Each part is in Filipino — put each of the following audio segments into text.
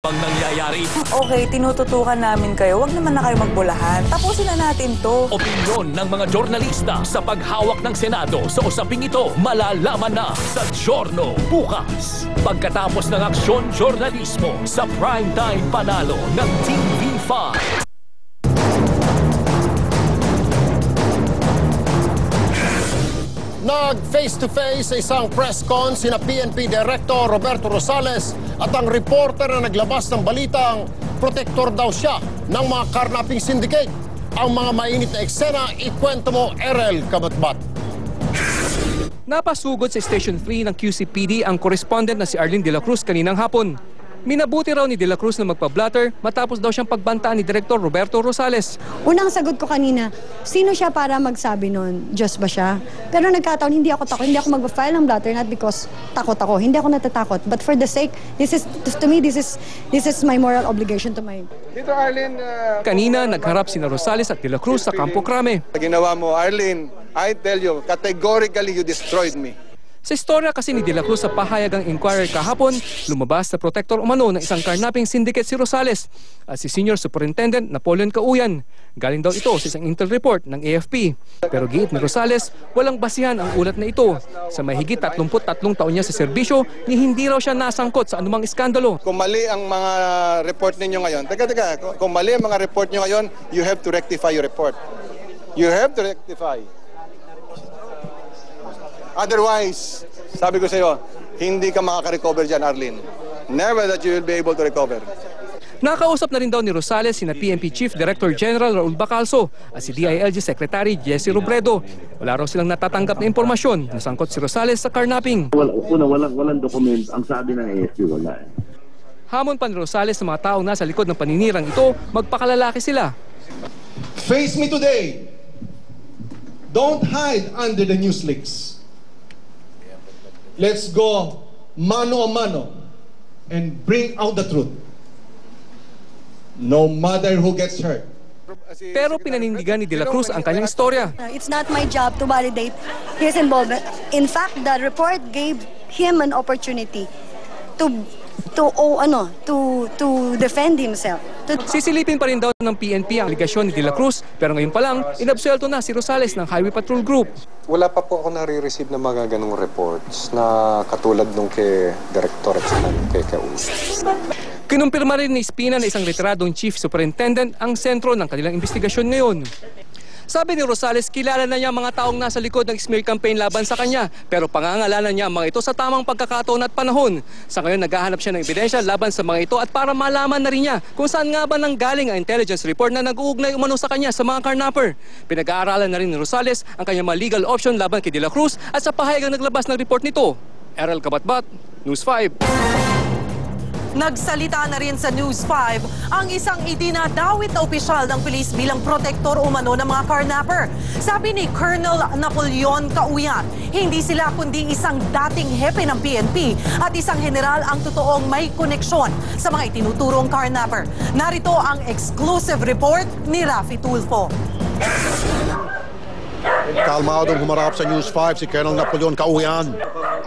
Ang nangyayari, Okay, tinututukan namin kayo. Huwag naman na kayo magbulahan. Tapusin na natin to. opinyon ng mga jurnalista sa paghawak ng Senado sa usaping ito, malalaman na sa Giorno bukas. Pagkatapos ng aksyon jurnalismo sa primetime panalo ng TV5. Nag-face-to-face sa isang press con sina PNP Director Roberto Rosales at ang reporter na naglabas ng balitang protektor daw siya ng mga karnaping syndicate. Ang mga mainit na eksena, ikwento mo, Erel Kabatbat. Napasugod sa Station 3 ng QCPD ang correspondent na si Arlene de la Cruz kaninang hapon. Minabuti raw ni de la Cruz na magpa-blatter matapos daw siyang pagbantaan ni Director Roberto Rosales. Unang sagot ko kanina, sino siya para magsabi nun? Diyos ba siya? Pero nagkataon, hindi ako takot. Hindi ako mag-file ng blatter, not because takot ako. Hindi ako natatakot. But for the sake, to me, this is my moral obligation to my... Dito, Arlene... Kanina, nagharap sina Rosales at de la Cruz sa Campo Crame. Ginawa mo, Arlene, I tell you, categorically you destroyed me. Sa istorya kasi ni de la Cruz sa pahayagang inquiry kahapon, lumabas na protector umano ng isang karnaping syndicate si Rosales at si Senior Superintendent Napoleon Cauyan. Galing daw ito sa isang intel report ng AFP. Pero giit ni Rosales, walang basihan ang ulat na ito. Sa mahigit 33 taon niya sa serbisyo, ni hindi raw siya nasangkot sa anumang iskandalo. Kung mali ang mga report ninyo ngayon, kung mali ang mga report nyo ngayon, you have to rectify your report. You have to rectify. Otherwise, sabi ko sa iyo, hindi ka makaka-recover dyan, Arlene. Never that you will be able to recover. Nakausap na rin daw ni Rosales sina PNP Chief Director General Raul Bacalso at si DILG Secretary Jesse Robredo. Wala raw silang natatanggap na impormasyon na sangkot si Rosales sa carnapping. Walang document. Ang sabi ng AFP, wala. Hamon pa ni Rosales sa mga taong nasa likod ng paninirang ito, magpakalalaki sila. Face me today. Don't hide under the news leaks. Let's go mano a mano and bring out the truth. No matter who gets hurt. Pero pinanindigan ni de la Cruz ang kanyang istorya. It's not my job to validate his involvement. In fact, the report gave him an opportunity to defend himself. Sisilipin pa rin daw ng PNP ang aligasyon ni de la Cruz, pero ngayon pa lang, inabsuelto na si Rosales ng Highway Patrol Group. Wala pa po ako nare-receive na mga ganong reports na katulad nung kay Director at kay Cauyan. Kinumpirma rin ni Espina na isang retiradong Chief Superintendent ang sentro ng kanilang investigasyon ngayon. Sabi ni Rosales, kilala na niya ang mga taong nasa likod ng smear campaign laban sa kanya, pero pangangalanan niya ang mga ito sa tamang pagkakataon at panahon. Sa ngayon, naghahanap siya ng ebidensya laban sa mga ito at para malaman na rin niya kung saan nga ba nanggaling ang intelligence report na nag-uugnay umano sa kanya sa mga carnapper. Pinag-aaralan na rin ni Rosales ang kanyang mga legal option laban kay de la Cruz at sa pahayagang naglabas ng report nito. Erel Kabatbat, News 5. Nagsalita na rin sa News 5 ang isang idinadawit na opisyal ng pulis bilang protektor umano ng mga carnapper. Sabi ni Colonel Napoleon Cauyan, hindi sila kundi isang dating hepe ng PNP at isang general ang totoong may koneksyon sa mga itinuturong carnapper. Narito ang exclusive report ni Rafi Tulfo. Kalmadong humarap sa News 5 si Colonel Napoleon Cauyan.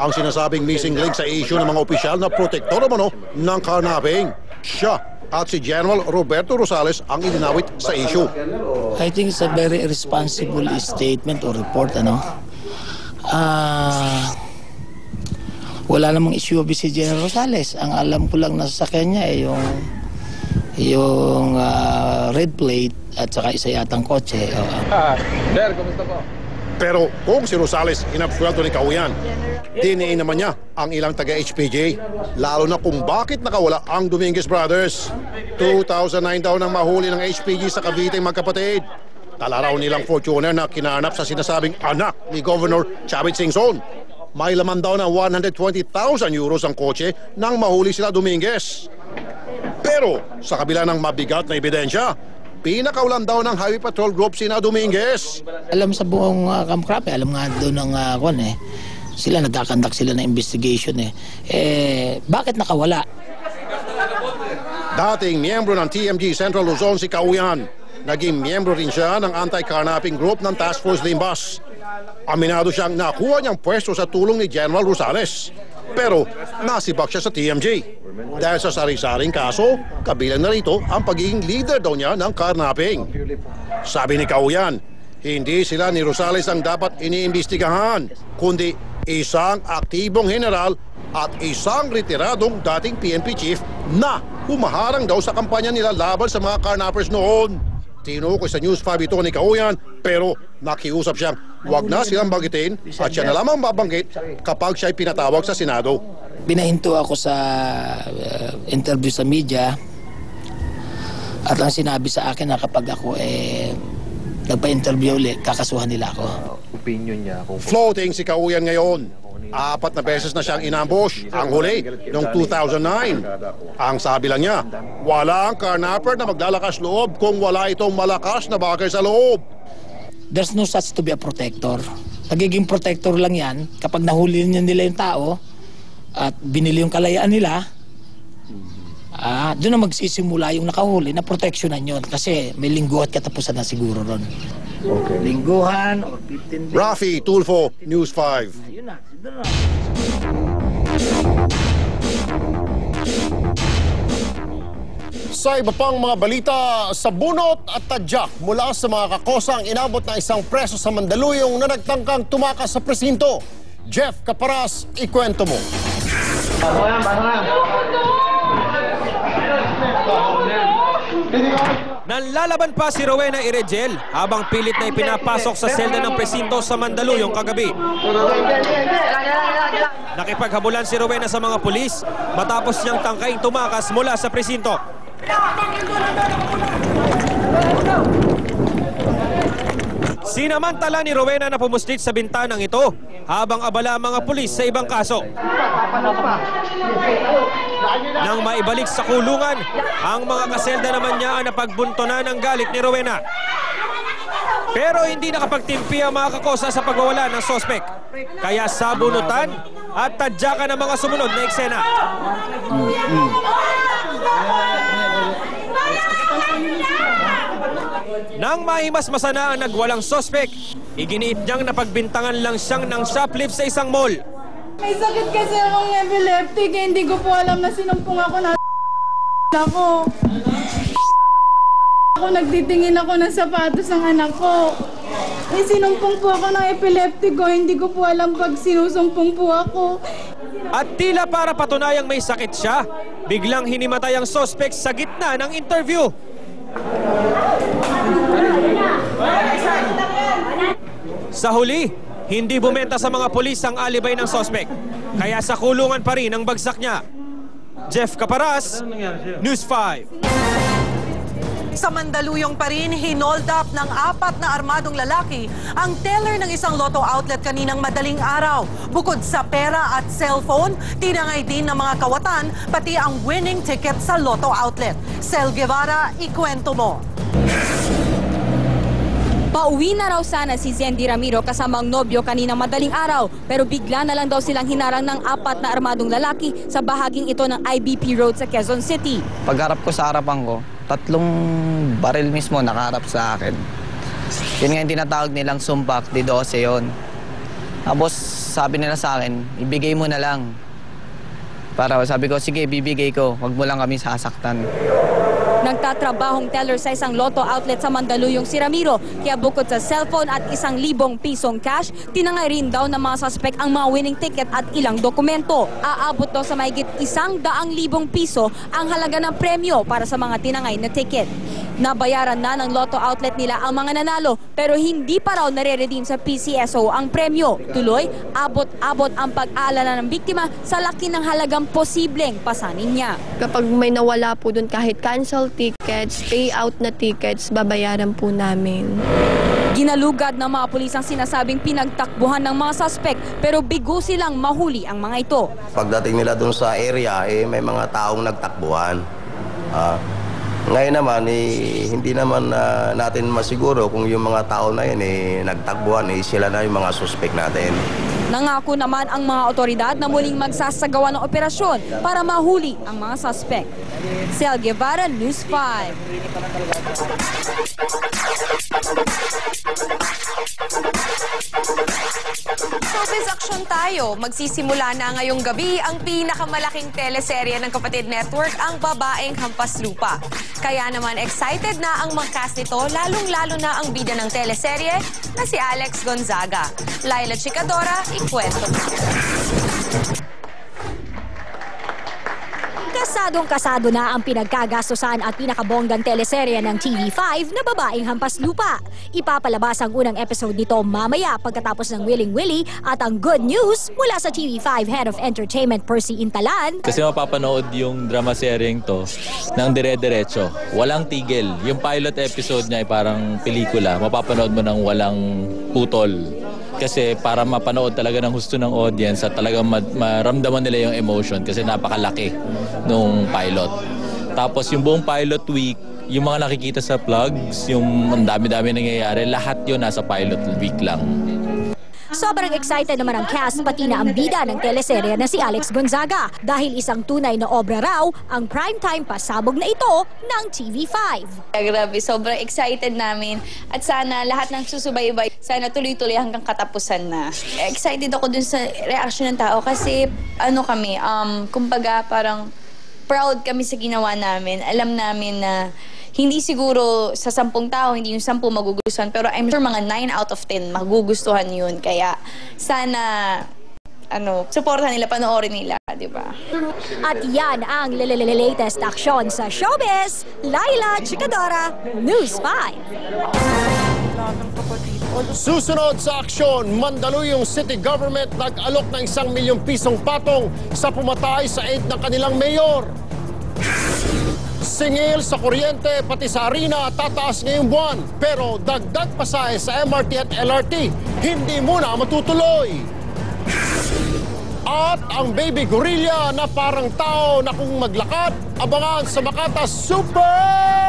Ang sinasabing missing link sa issue ng mga opisyal na protektor umano ng carnapping. Siya at si General Roberto Rosales ang idinawit sa issue. I think it's a very irresponsible statement or report, wala namang issue of si General Rosales. Ang alam ko lang nasa sakyan niya yung red plate at saka isa yatang kotse. Sir, kumusta po? Pero kung si Rosales inabsuelto ni Cauyan, DNA naman niya ang ilang taga-HPJ. Lalo na kung bakit nakawala ang Dominguez Brothers. 2009 daw nang mahuli ng HPG sa Cavite magkapatid. Tala raw nilang Fortuner na kinanap sa sinasabing anak ni Governor Chavit Singson. May laman daw na 120,000 euros ang kotse nang mahuli sila Dominguez. Pero sa kabila ng mabigat na ebidensya, pinakaulan daw ng Highway Patrol Group sina Dominguez. Alam sa buong Camp Crame, alam nga doon ng sila nagkakandak sila ng investigation bakit nakawala? Dating miyembro ng TMG Central Luzon si Cauyan. Naging miyembro rin siya ng anti-carnapping group ng Task Force Limbas. Aminado siyang nakuha niyang pwesto sa tulong ni General Rosales. Pero nasibak siya sa TMJ. Dahil sa sari-saring kaso, kabilang na rito ang pagiging leader daw niya ng carnapping. Sabi ni Kauyan, hindi sila ni Rosales ang dapat iniimbestigahan, kundi isang aktibong general at isang retiradong dating PNP chief na humaharang daw sa kampanya nila laban sa mga carnappers noon. Tinukoy sa News 5 ito ni Kauyan, pero nakiusap siyang wag na silang banggitin at siya na lamang babanggit kapag siya'y pinatawag sa Senado. Binahinto ako sa interview sa media at ang sinabi sa akin na kapag ako nagpa-interview ulit, kakasuhan nila ako. Opinion niya kung... Floating si Kauyan ngayon. 4 na beses na siyang inambush. Ang huli, noong 2009. Ang sabi lang niya, wala ang carnapper na maglalakas loob kung wala itong malakas na bagay sa loob. There's no such to be a protector. Nagiging protector lang yan kapag nahuli nila yung tao at binili yung kalayaan nila. Doon na magsisimula yung nakahuli na proteksyonan yun kasi may linggo at katapusan na siguro ron. Okay. Lingguhan or 15 days. Rafi Tulfo, News 5. Yun na. Sa iba pang mga balita, sa bunot at tadyak mula sa mga kakosang inabot na isang preso sa Mandaluyong na nagtangkang tumakas sa presinto. Jeff Caparas, ikwento mo. Nanlalaban pa si Rowena Iregel habang pilit na ipinapasok sa selda ng presinto sa Mandaluyong kagabi. Nakipaghabulan si Rowena sa mga pulis matapos niyang tangkaing tumakas mula sa presinto. Sinamantala ni Rowena na pumuslit sa bintanang ito habang abala ang mga pulis sa ibang kaso. Nang maibalik sa kulungan, ang mga kaselda naman niya ang napagbuntonan ng galit ni Rowena. Pero hindi nakapagtimpi ang mga kakosa sa pagwawala ng sospek. Kaya sabunutan at tadyakan ang mga sumunod na eksena. Nang mahimasmasa na ang nagwalang sospek, iginiit niyang napagbintangan lang siyang ng shoplift sa isang mall. May sakit kasi akong epileptic, hindi ko po alam na sinumpong ako na ako. Nagtitingin ako ng sapatos ng anak ko. Sinumpong po ako ng epileptic ko, hindi ko po alam pag sinusumpong po ako. At tila para patunayang may sakit siya, biglang hinimatay ang sospek sa gitna ng interview. Sa huli, hindi bumenta sa mga pulis ang alibay ng sospek. Kaya sa kulungan pa rin ang bagsak niya. Jeff Caparas, News 5. Sa Mandaluyong pa rin, hinold up ng 4 na armadong lalaki ang teller ng isang lotto outlet kaninang madaling araw. Bukod sa pera at cellphone, tinangay din ng mga kawatan pati ang winning ticket sa lotto outlet. Sel Guevara, ikwento mo. Pauwi na raw sana si Zendy Ramiro kasama ang nobyo kaninang madaling araw pero bigla na lang daw silang hinarang ng 4 na armadong lalaki sa bahaging ito ng IBP Road sa Quezon City. Pagharap ko sa harapan ko, 3 baril mismo nakaharap sa akin. Yun nga yung tinatawag nilang sumpak, di 12 yun. Tapos sabi nila sa akin, ibigay mo na lang. Para sabi ko, sige, bibigay ko, wag mo lang kami sasaktan. Nagtatrabahong teller sa isang lotto outlet sa Mandaluyong si Ramiro. Kaya bukod sa cellphone at 1,000 pisong cash, tinangay rin daw ng mga suspect ang mga winning ticket at ilang dokumento. Aabot daw sa mahigit 100,000 piso ang halaga ng premyo para sa mga tinangay na ticket. Nabayaran na ng lotto outlet nila ang mga nanalo pero hindi pa raw nare-redeem sa PCSO ang premyo. Tuloy, abot-abot ang pag-aalala ng biktima sa laki ng halagang posibleng pasanin niya. Kapag may nawala po doon kahit cancel tickets, payout na tickets, babayaran po namin. Ginalugad ng mga pulis ang sinasabing pinagtakbuhan ng mga suspect pero bigo silang mahuli ang mga ito. Pagdating nila doon sa area, may mga taong nagtakbuhan. Ngayon naman, hindi naman natin masiguro kung yung mga tao na yun nagtakbuhan, sila na yung mga suspect natin. Nangako naman ang mga otoridad na muling magsasagawa ng operasyon para mahuli ang mga suspect. Cel Guevara, News 5. Showbiz action tayo. Magsisimula na ngayong gabi ang pinakamalaking teleserye ng Kapatid Network, ang Babaeng Hampas Lupa. Kaya naman excited na ang mag-cast nito, lalong-lalo na ang bida ng teleserye na si Alex Gonzaga. Laila Chicadora, ikwento. Kasadong-kasado na ang pinagkagastusan at pinakabonggang teleserye ng TV5 na Babaeng Hampas Lupa. Ipapalabas ang unang episode nito mamaya pagkatapos ng Willing Willie at ang good news mula sa TV5 Head of Entertainment Percy Intalan. Kasi mapapanood yung drama seryeng to ng dire-diretso. Walang tigil. Yung pilot episode niya ay parang pelikula. Mapapanood mo ng walang putol. Kasi para mapanood talaga ng gusto ng audience at talagang maramdaman nila yung emotion kasi napakalaki nung pilot. Tapos yung buong pilot week, yung mga nakikita sa plugs, yung ang dami-dami nangyayari, lahat yun nasa pilot week lang. Sobrang excited naman ang cast pati na ang bida ng teleserye na si Alex Gonzaga dahil isang tunay na obra raw ang primetime pasabog na ito ng TV5. Grabe, sobrang excited namin at sana lahat ng susubaybay, sana tuloy-tuloy hanggang katapusan na. Excited ako dun sa reaction ng tao kasi kami, kumbaga parang proud kami sa ginawa namin. Alam namin na hindi siguro sa 10 tao, hindi yung 10 magugustuhan, pero I'm sure mga 9 out of 10 magugustuhan yun. Kaya sana, supportan nila, panoorin nila, di ba? At yan ang latest action sa showbiz. Laila Chicadora, News 5. Susunod sa aksyon, Mandaluyong City Government nag-alok ng 1 milyong pisong patong sa pumatay sa aid ng kanilang mayor. Singil sa kuryente pati sa harina tataas ngayong buwan, pero dagdag pasahe sa MRT at LRT hindi muna matutuloy. At ang baby gorilla na parang tao na kung maglakad, abangan sa Makata Super